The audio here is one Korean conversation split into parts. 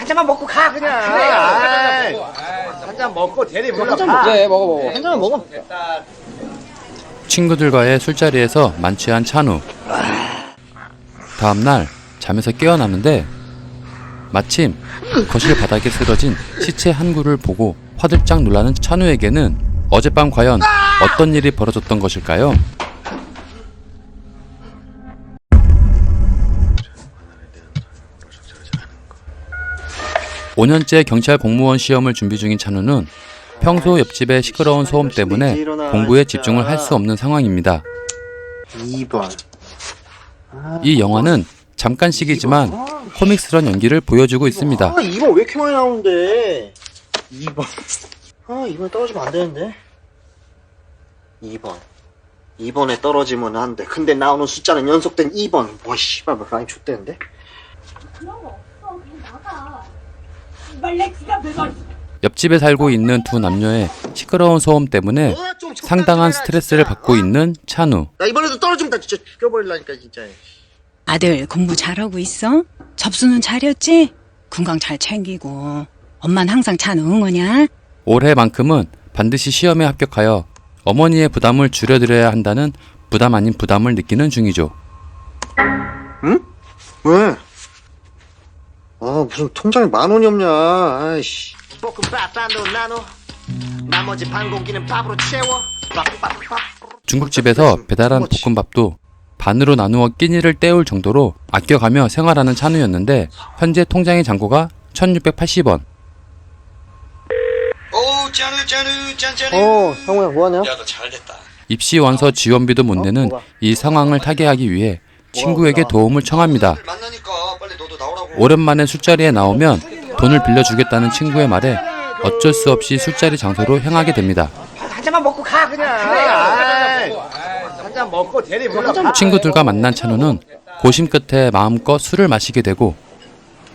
한 잔만 먹고 가 그냥. 그래. 한 잔 먹고 대리 불러. 한 잔 먹자. 먹어. 한 잔만 먹어. 친구들과의 술자리에서 만취한 찬우. 다음날 잠에서 깨어나는데 마침 거실 바닥에 쓰러진 시체 한 구를 보고 화들짝 놀라는 찬우에게는 어젯밤 과연 어떤 일이 벌어졌던 것일까요? 5년째 경찰 공무원 시험을 준비 중인 찬우는 평소 옆집의 시끄러운 소음 때문에 공부에 집중을 할 수 없는 상황입니다. 2번. 이 영화는 잠깐씩이지만 코믹스런 연기를 보여주고 있습니다. 2번 왜 이렇게 많이 나오는데? 2번. 2번에 떨어지면 안 되는데. 2번. 2번에 떨어지면 안 돼. 근데 나오는 숫자는 연속된 2번. 와, 씨발, 뭐 라인 좆대는데? 그런 거 없어. 그냥 나가. 이발 렉스가 배가. 옆집에 살고 있는 두 남녀의 시끄러운 소음 때문에 상당한 스트레스를 받고 있는 찬우. 나 이번에도 떨어지면 다 진짜 죽여버리려니까, 진짜. 아들 공부 잘하고 있어? 접수는 잘했지? 건강 잘 챙기고 엄마는 항상 찬우 응원이야. 올해만큼은 반드시 시험에 합격하여 어머니의 부담을 줄여드려야 한다는 부담 아닌 부담을 느끼는 중이죠. 응? 왜? 무슨 통장에 10,000원이 없냐, 아이씨. 볶음밥 반도 나눠. 나머지 반 공기는 밥으로 채워. 중국집에서 배달한 볶음밥도 반으로 나누어 끼니를 때울 정도로 아껴가며 생활하는 찬우였는데 현재 통장의 잔고가 1,680원. 형우야, 뭐하냐? 야, 너 잘됐다. 입시 원서 지원비도 못 내는 이 상황을 타개하기 위해 친구에게 도움을 청합니다. 만나니까 빨리 너도 나오라고. 오랜만에 술자리에 나오면 돈을 빌려주겠다는 친구의 말에 어쩔 수 없이 술자리 장소로 향하게 됩니다. 한 잔만 먹고 가, 그냥. 그래. 한 잔 먹고 대리 불러. 친구들과 만난 찬우는 고심 끝에 마음껏 술을 마시게 되고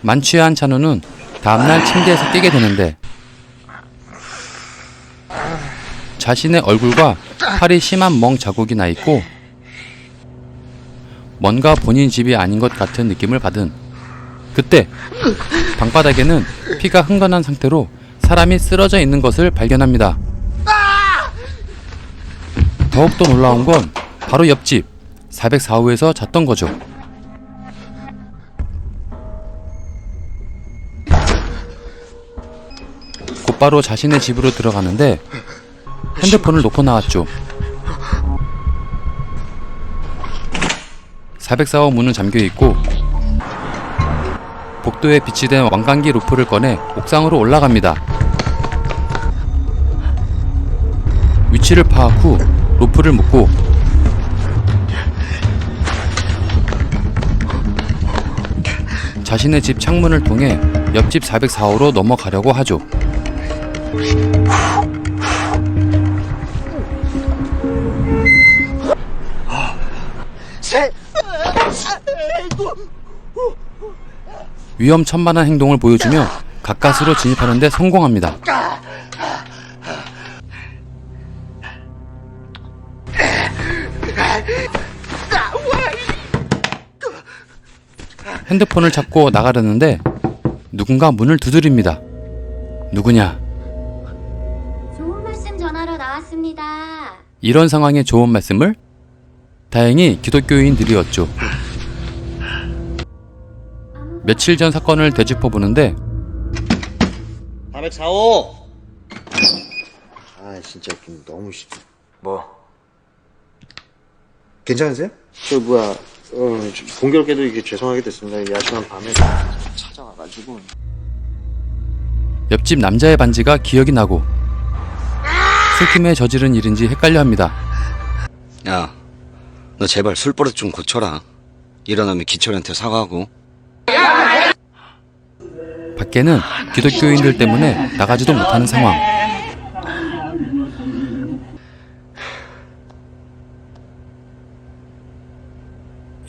만취한 찬우는 다음날 침대에서 깨게 되는데 자신의 얼굴과 팔이 심한 멍 자국이 나 있고 뭔가 본인 집이 아닌 것 같은 느낌을 받은 그때 방바닥에는 피가 흥건한 상태로 사람이 쓰러져 있는 것을 발견합니다. 더욱더 놀라운 건 바로 옆집 404호에서 잤던 거죠. 곧바로 자신의 집으로 들어가는데 핸드폰을 놓고 나왔죠. 404호 문은 잠겨있고 복도에 비치된 왕관기 루프를 꺼내 옥상으로 올라갑니다. 위치를 파악 후 루프를 묶고 자신의 집 창문을 통해 옆집 404호로 넘어가려고 하죠. 위험천만한 행동을 보여주며 가까스로 진입하는 데 성공합니다. 핸드폰을 찾고 나가려는데 누군가 문을 두드립니다. 누구냐? 좋은 말씀 전하러 나왔습니다. 이런 상황에 좋은 말씀을? 다행히 기독교인들이었죠. 며칠 전 사건을 되짚어보는데 404호. 진짜 너무 뭐? 괜찮으세요? 공교롭게도 이게 죄송하게 됐습니다. 야심한 밤에 찾아와가지고. 옆집 남자의 반지가 기억이 나고 슬픔에 저지른 일인지 헷갈려합니다. 야, 너 제발 술버릇 좀 고쳐라. 일어나면 기철한테 사과하고. 밖에는 기독교인들 때문에 나가지도 못하는 상황.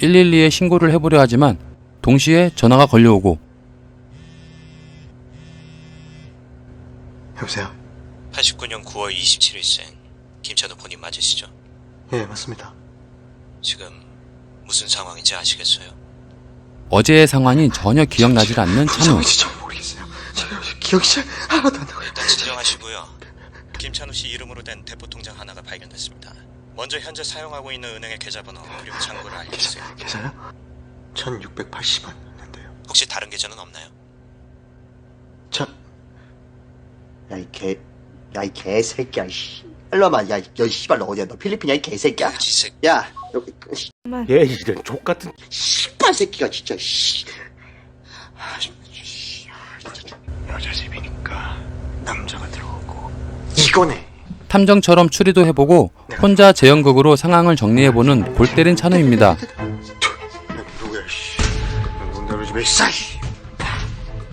(112에) 신고를 해보려 하지만 동시에 전화가 걸려오고 여보세요? 89년 9월 27일생 김찬우 본인 맞으시죠? 예, 맞습니다. 지금 무슨 상황인지 아시겠어요? 어제의 상황이 전혀 기억나질 않는 찬우. 진짜 모르겠어요. 기억이 하나도 안 나고요. 진정하시고요. 김찬우 씨 이름으로 된 대포 통장 하나가 발견됐습니다. 먼저 현재 사용하고 있는 은행의 계좌번호 그리고 잔고를 알려주세요. 계좌요? 1680원 했는데요. 혹시 다른 계좌는 없나요? 야, 이 개새끼야, 씨. 일로 와봐, 야, 이 씨발, 너 어디야? 너 필리핀이야, 이 개새끼야? 지색. 야, 여기, 얘 이런 족같은 씨발 새끼가 진짜, 씨. 여자 집이니까 남자가 들어오고 이거네. 탐정처럼 추리도 해보고 혼자 제연극으로 상황을 정리해보는 골 때린 찬우입니다. 누구야, 씨. 너희 집에 있어, 씨.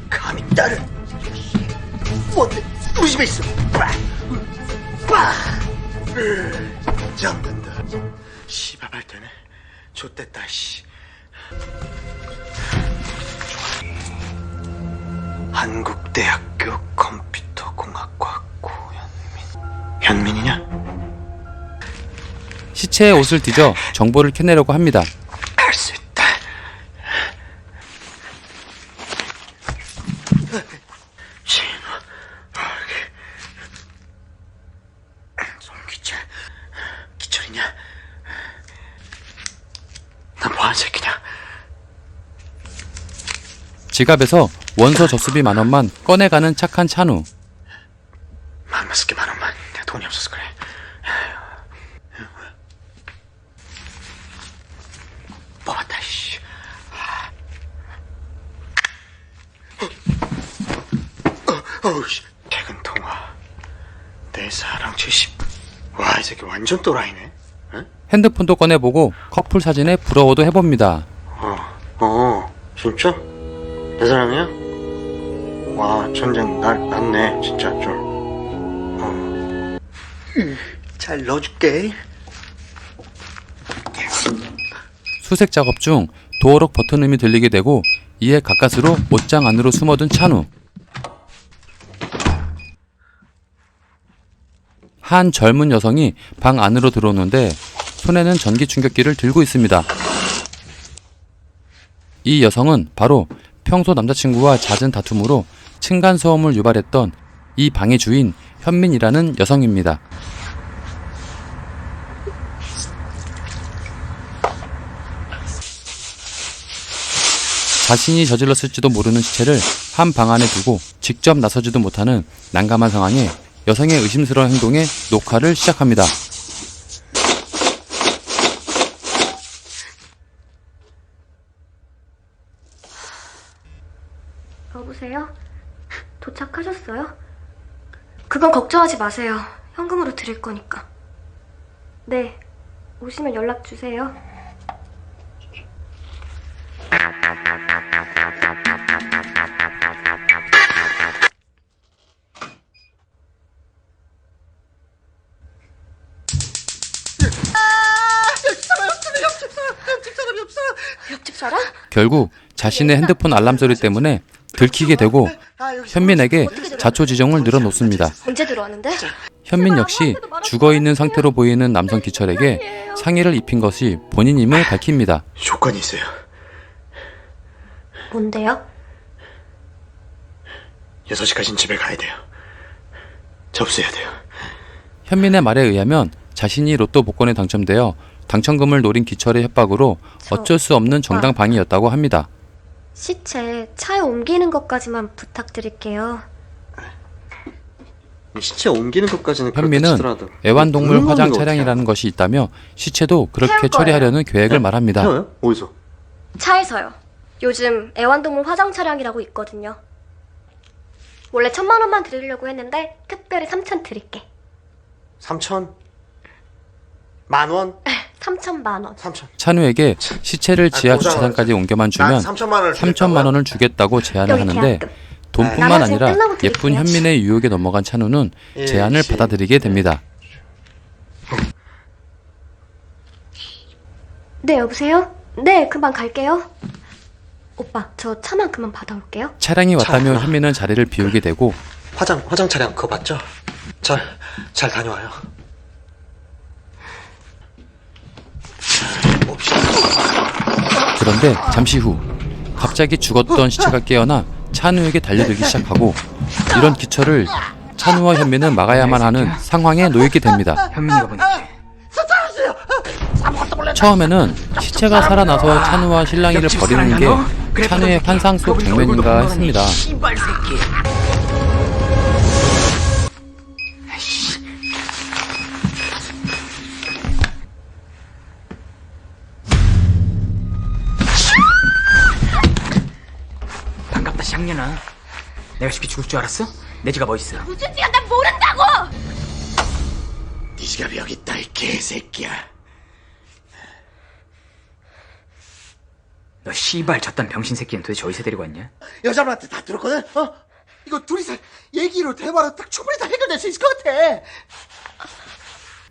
감히 나를. 뭔데? 우리 집에 있어. 잠든다. 씨발 할 때네. 좆됐다, 씨. 한국대학교 컴퓨터공학과 고현민. 현민이냐? 시체의 옷을 뒤져 정보를 캐내려고 합니다. 할 수 있다. 손기철. 기철이냐? 난 뭐하는 새끼냐? 지갑에서 원서 접수비 10,000원만 꺼내가는 착한 찬우. 맘마 쓸게 10,000원만. 내가 돈이 없어서 그래. 뽑았다, 씨. 씨. 퇴근 통화. 내 사랑 70. 와, 이 새끼 완전 또라이네. 핸드폰도 꺼내보고 커플 사진에 부러워도 해봅니다. 진짜? 내 사랑이야? 와, 전쟁 났네, 진짜 좀. 잘 넣어줄게. 수색 작업 중 도어록 버튼음이 들리게 되고 이에 가까스로 옷장 안으로 숨어든 찬우. 한 젊은 여성이 방 안으로 들어오는데 손에는 전기 충격기를 들고 있습니다. 이 여성은 바로 평소 남자친구와 잦은 다툼으로 층간소음을 유발했던 이 방의 주인 현민이라는 여성입니다. 자신이 저질렀을지도 모르는 시체를 한 방 안에 두고 직접 나서지도 못하는 난감한 상황에 여성의 의심스러운 행동에 녹화를 시작합니다. 여보세요? 도착하셨어요? 그건 걱정하지 마세요. 현금으로 드릴 거니까. 네, 오시면 연락 주세요. 옆집 사람? 결국 자신의 핸드폰 알람 소리 때문에 들키게 되고 현민에게 자초지종을 늘어놓습니다. 언제 들어왔는데? 현민 역시 죽어있는 상태로 보이는 남성 기철에게 상의를 입힌 것이 본인임을 밝힙니다. 조건이 있어요. 뭔데요? 6시까지는 집에 가야 돼요. 접수해야 돼요. 현민의 말에 의하면 자신이 로또 복권에 당첨되어 당첨금을 노린 기철의 협박으로 어쩔 수 없는 정당 방위였다고 합니다. 시체 차에 옮기는 것까지만 부탁드릴게요. 시체 옮기는 것까지는 현민은 그렇다 애완동물 물건인 화장 거 차량이라는 것이 있다며 시체도 그렇게 태울 거예요. 처리하려는 계획을 네? 말합니다. 태워요? 어디서? 차에서요. 요즘 애완동물 화장 차량이라고 있거든요. 원래 1,000만 원만 드리려고 했는데 특별히 3,000 드릴게. 3,000? 10,000원? 3,000만 원. 3,000. 찬우에게 시체를 지하 주차장까지 옮겨만 주면 3,000만 원을 3천만 원을 주겠다고 제안을 여기 하는데 계약금. 돈뿐만 나머지는 아니라 끝나고 드릴게요. 예쁜 현민의 유혹에 넘어간 찬우는 제안을 받아들이게 됩니다. 네, 여보세요? 네, 금방 갈게요. 오빠, 저 차만 그만 받아올게요. 차량이 왔다며 차였구나. 현민은 자리를 비우게 되고 화장 차량 그거 맞죠? 잘 다녀와요. 그런데 잠시 후 갑자기 죽었던 시체가 깨어나 찬우에게 달려들기 시작하고 이런 기철을 찬우와 현민은 막아야만 하는 상황에 놓이게 됩니다. 현민이가 보냈지. 처음에는 시체가 살아나서 찬우와 실랑이를 벌이는 게 찬우의 환상 속 장면인가 했습니다. 씨발 새끼. 반갑다 샹년아. 내가 쉽게 죽을 줄 알았어? 내 지갑 어딨어? 무슨 지가 난 모른다고! 네 지갑이 여기 있다 이 개새끼야. 너 씨발 저딴 병신 새끼는 도대체 어디서 데리고 왔냐? 여자분한테 다 들었거든. 이거 둘이서 얘기로 대화로 딱 충분히 다 해결될 수 있을 것 같아.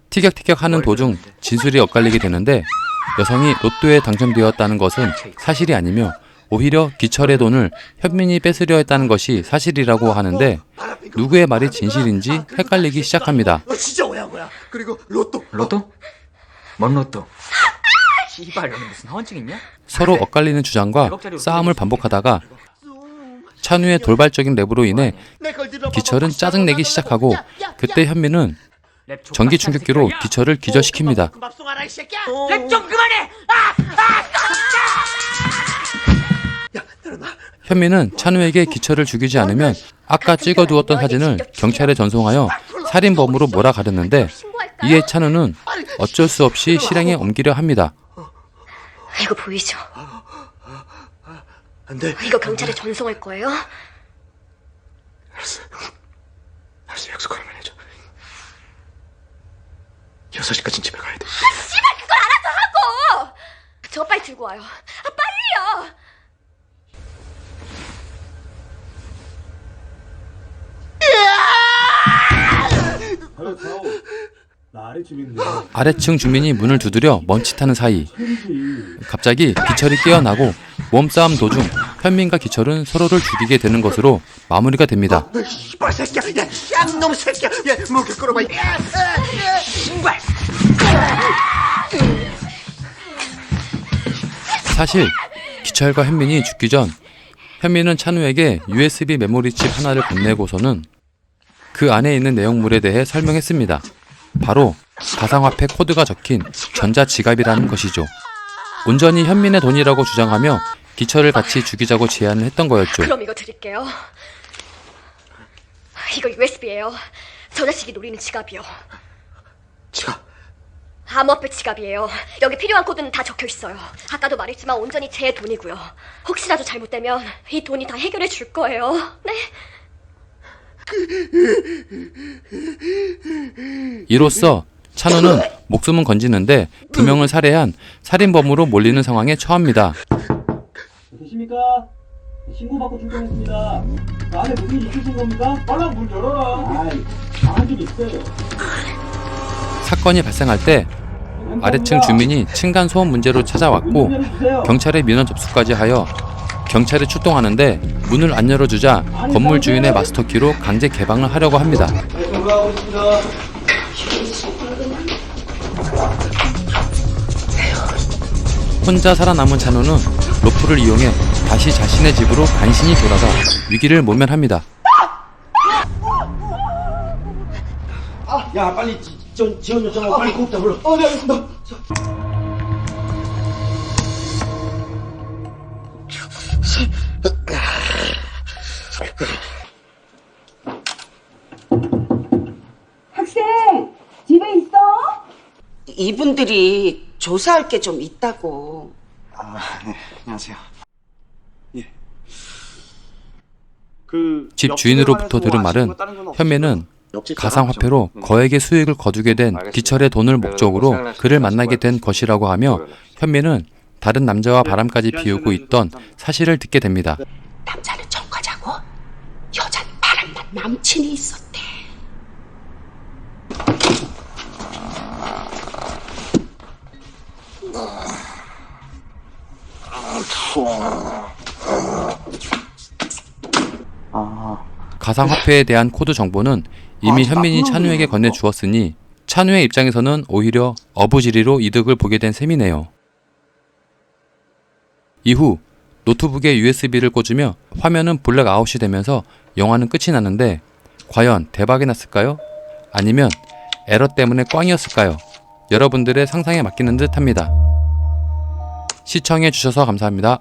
티격태격 하는 도중 진술이 엇갈리게 되는데 여성이 로또에 당첨되었다는 것은 사실이 아니며 오히려 기철의 돈을 현민이 뺏으려 했다는 것이 사실이라고 하는데 누구의 말이 진실인지 헷갈리기 시작합니다. 너 진짜 오해한 거야. 그리고 로또. 로또? 뭔 로또? 씨발 너는 무슨 허언증 있냐? 서로 엇갈리는 주장과 싸움을 반복하다가 찬우의 돌발적인 랩으로 인해 기철은 짜증내기 시작하고 그때 현민은 전기 충격기로 기철을 기절시킵니다. 랩 좀 그만해! 현민은 찬우에게 기철을 죽이지 않으면 아까 찍어두었던 사진을 경찰에 전송하여 살인범으로 몰아가렸는데 이에 찬우는 어쩔 수 없이 실행에 옮기려 합니다. 이거 보이죠? 안 돼. 이거 경찰에 전송할 거예요? 알았어, 약속 하나만 해줘. 6시까지 집에 가야 돼. 씨발 그걸 알아서 하고! 저거 빨리 들고 와요. 빨리요! 아래층 주민이 문을 두드려 멈칫하는 사이 갑자기 기철이 깨어나고 몸싸움 도중 현민과 기철은 서로를 죽이게 되는 것으로 마무리가 됩니다. 너 씨발 새끼야. 야, 쌍놈 새끼야. 야, 목에 끌어봐. 신발! 사실 기철과 현민이 죽기 전 현민은 찬우에게 USB 메모리 칩 하나를 건네고서는 그 안에 있는 내용물에 대해 설명했습니다. 바로 가상화폐 코드가 적힌 전자지갑이라는 것이죠. 온전히 현민의 돈이라고 주장하며 기철을 같이 죽이자고 제안을 했던 거였죠. 그럼 이거 드릴게요. 이거 USB예요. 저 자식이 노리는 지갑이요. 지갑. 암호화폐 지갑이에요. 여기 필요한 코드는 다 적혀 있어요. 아까도 말했지만 온전히 제 돈이고요. 혹시라도 잘못되면 이 돈이 다 해결해 줄 거예요. 네? 이로써 찬우는 목숨은 건지는데 두 명을 살해한 살인범으로 몰리는 상황에 처합니다. 계십니까? 신고받고 출동했습니다. 안에 무슨 일 있으신 겁니까? 빨랑 문 열어라. 아이, 한줄 있어요. 사건이 발생할 때 아래층 주민이 층간 소음 문제로 찾아왔고 경찰의 민원 접수까지 하여 경찰이 출동하는데 문을 안 열어주자 건물 주인의 마스터키로 강제 개방을 하려고 합니다. 혼자 살아남은 찬우는 로프를 이용해 다시 자신의 집으로 간신히 돌아가 위기를 모면합니다. 야, 빨리 지원 요청하고 빨리 구급차 불러. 네, 알겠습니다. 학생, 집에 있어? 이분들이 조사할 게 좀 있다고. 네, 안녕하세요. 집 주인으로부터 들은 말은 현민은 가상화폐로 거액의 수익을 거두게 된 기철의 돈을 목적으로 그를 만나게 된 것이라고 하며 현민은 다른 남자와 바람까지 피우고 있던 사실을 듣게 됩니다. 남자는 전과자고 여자는 바람난 남친이 있었대. 가상화폐에 대한 코드 정보는 이미 현민이 찬우에게 건네주었으니 찬우의 입장에서는 오히려 어부지리로 이득을 보게 된 셈이네요. 이후 노트북에 USB를 꽂으며 화면은 블랙아웃이 되면서 영화는 끝이 나는데 과연 대박이 났을까요? 아니면 에러 때문에 꽝이었을까요? 여러분들의 상상에 맡기는 듯 합니다. 시청해주셔서 감사합니다.